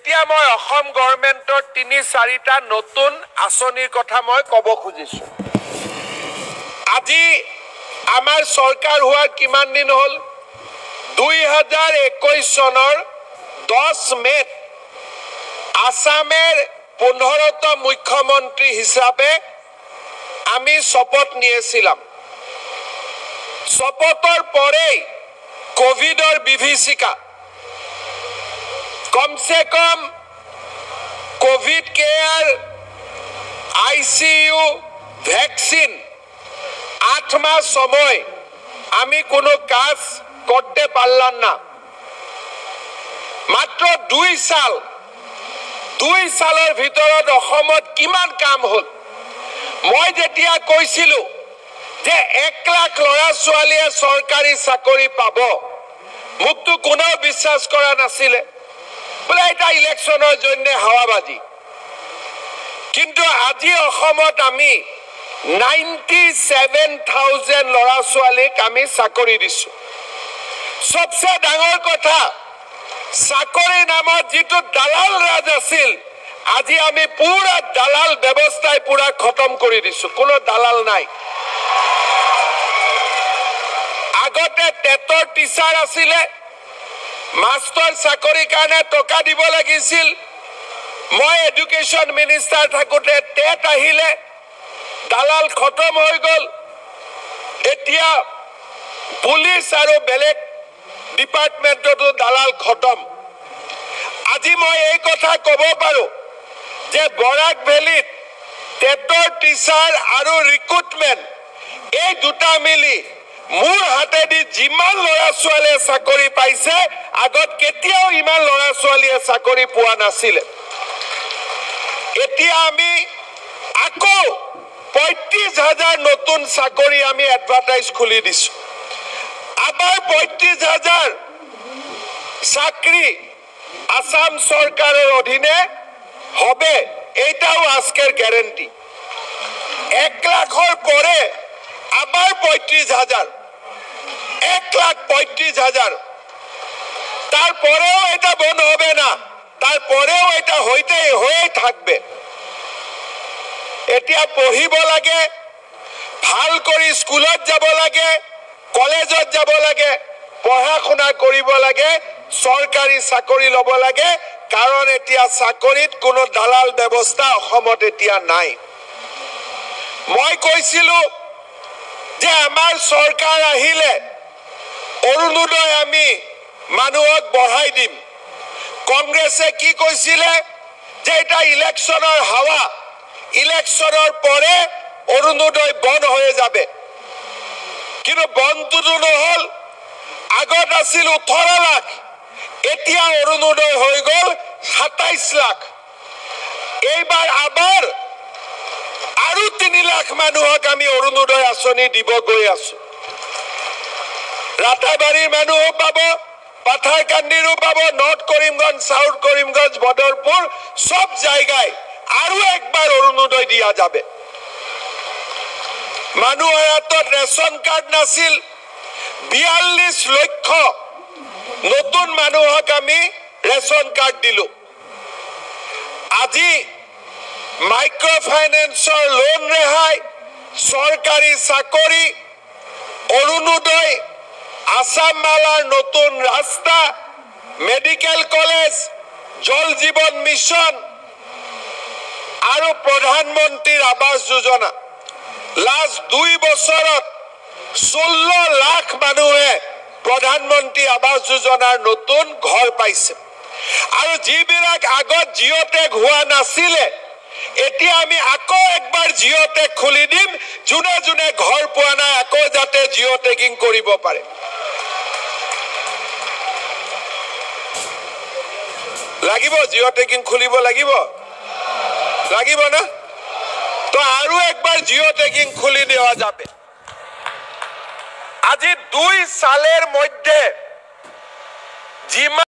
এতিয়া মই অসম গভৰ্ণমেণ্টৰ ৩-৪টা নতুন আঁচনিৰ কথা মই ক'ব খুজিছোঁ। আজি আমাৰ চৰকাৰ হোৱাৰ কিমান দিন হ'ল? 2021 চনৰ 10 মেত আসামের 15তম মুখ্যমন্ত্রী হিসাবে আমি শপথ নিয়েছিলাম। শপথর পরেই কোভিডর বিভীষিকা, কমসে কম কোভিড কেয়ার, আইসিইউ, ভ্যাকসিন 8 মাস সময় আমি কোনো কাজ করতে পারলাম না। মাত্র 2 সালের ভিতৰত অসমত কিমান কাম হল? মই যেতিয়া কৈছিলো যে 1 লাখ ল'ৰা ছোৱালীয়ে চৰকাৰী চাকৰি পাব, মোকতো কোনেও বিশ্বাস কৰা নাছিলে। বোলে এটা ইলেকশ্যনৰ জন্য হাৱাবাজি। কিন্তু আজি অসমত আমি 97,000 ল'ৰা ছোৱালীক আমি চাকৰি দিছো। সবচে ডাঙৰ কথা, চাকৰি নামত যিটো দালাল ৰাজ আছিল, আজি আমি পুৰা দালাল ব্যৱস্থাই পুৰা খতম কৰি দিছো। কোনো দালাল নাই। আগতে টেটৰ টিচাৰ আছিলে, মাষ্টৰ চাকৰিৰ কাৰণে টকা দিব লাগিছিল। মই এডুকেশ্যন মিনিষ্টাৰ থাকোঁতে টেট আহিলে, দালাল খতম হৈ গ'ল। এতিয়া পুলিচ আৰু বেলেগ ডিপাৰ্টমেণ্টতো দালাল খতম। আজি মই এই কথা ক'ব পাৰোঁ যে বৰাক ভেলীত টেটৰ টিচাৰ আৰু ৰিক্ৰুটমেণ্ট এই দুটা মিলি মোৰ হাতেদি যিমান ল'ৰা ছোৱালীয়ে চাকৰি পাইছে, আগত কেতিয়াও ইমান ল'ৰা ছোৱালীয়ে চাকৰি পোৱা নাছিলে। এতিয়া আমি আকৌ 35,000 নতুন চাকৰি আমি এডভাৰটাইজ খুলি দিছোঁ। আবার 35,000 চাকরি আসাম সরকারের অধীনে হবে, এটাও আজকের গ্যারেন্টি। 1 লাখের পরে আবার 35,000, 1,35,000। তারপরেও এটা বন্ধ হবে না, তারপরেও এটা হয়ে থাকবে। এতিয়া পঢ়িব লাগে, ভাল করে স্কুলত যাব লাগে, কলেজত যাব লাগে, পঢ়া শুনা কৰিব লাগে, চৰকাৰী চাকৰি ল'ব লাগে। কাৰণ এতিয়া চাকৰিত কোনো দালাল ব্যৱস্থা অসমত এতিয়া নাই। মই কৈছিলো যে আমাৰ চৰকাৰ আহিলে অৰুণোদয় আমি মানুহক বঢ়াই দিম। কংগ্ৰেছে কি কৈছিলে যে এটা ইলেকশ্যনৰ হাৱা, ইলেকশ্যনৰ পৰে অৰুণোদয় বন্ধ হয়ে যাবে। কিন্তু বন্ধুটো নহল। আগত আছিল 18 লাখ, এতিয়া অৰুণোদয় হৈ গ'ল 27 লাখ। এইবাৰ আবাৰ আৰু 3 লাখ মানুহক আমি অৰুণোদয় আঁচনি দিব গৈ আছো। ৰাতাবাৰীৰ মানুহো পাব, পাথাৰকান্দিৰো পাব, নৰ্থ কৰিমগঞ্জ, সাউথ কৰিমগঞ্জ, বদৰপুৰ সব জায়গায় আৰু একবাৰ অৰুণোদয় দিয়া যাবে। মানুহৰ হাতত ৰেশন কাৰ্ড নাছিল, 42 লক্ষ নতুন মানুহক আমি ৰেশন কাৰ্ড দিলো। আজি মাইক্ৰো ফাইন্যান্সৰ লোন ৰেহাই, সৰকাৰি চাকৰি, অৰুণোদয়, আসাম মালাৰ নতুন ৰাস্তা, মেডিকেল কলেজ, জল জীবন মিশন আৰু প্ৰধানমন্ত্ৰীৰ আবাস যোজনা। লাস্ট 2 বছৰত 16 লাখ মানুহে প্ৰধানমন্ত্ৰী আবাস যোজনাৰ নতুন ঘৰ পাইছে। আৰু যিবিলাক আগত জিঅ'টেক হোৱা নাছিলে, এতিয়া আমি আকৌ একবাৰ জিঅ'টেক খুলি দিম। যোনে যোনে ঘৰ পোৱা নাই আকৌ যাতে জিঅ'টেকিং কৰিব পাৰে। লাগিব জিঅ'টেকিং খুলিব লাগিব না? তো আৰু একবাৰ জিঅ'টেকিং খুলি দেওয়া যাবে। আজি 2 সালেৰ মধ্যে যিমান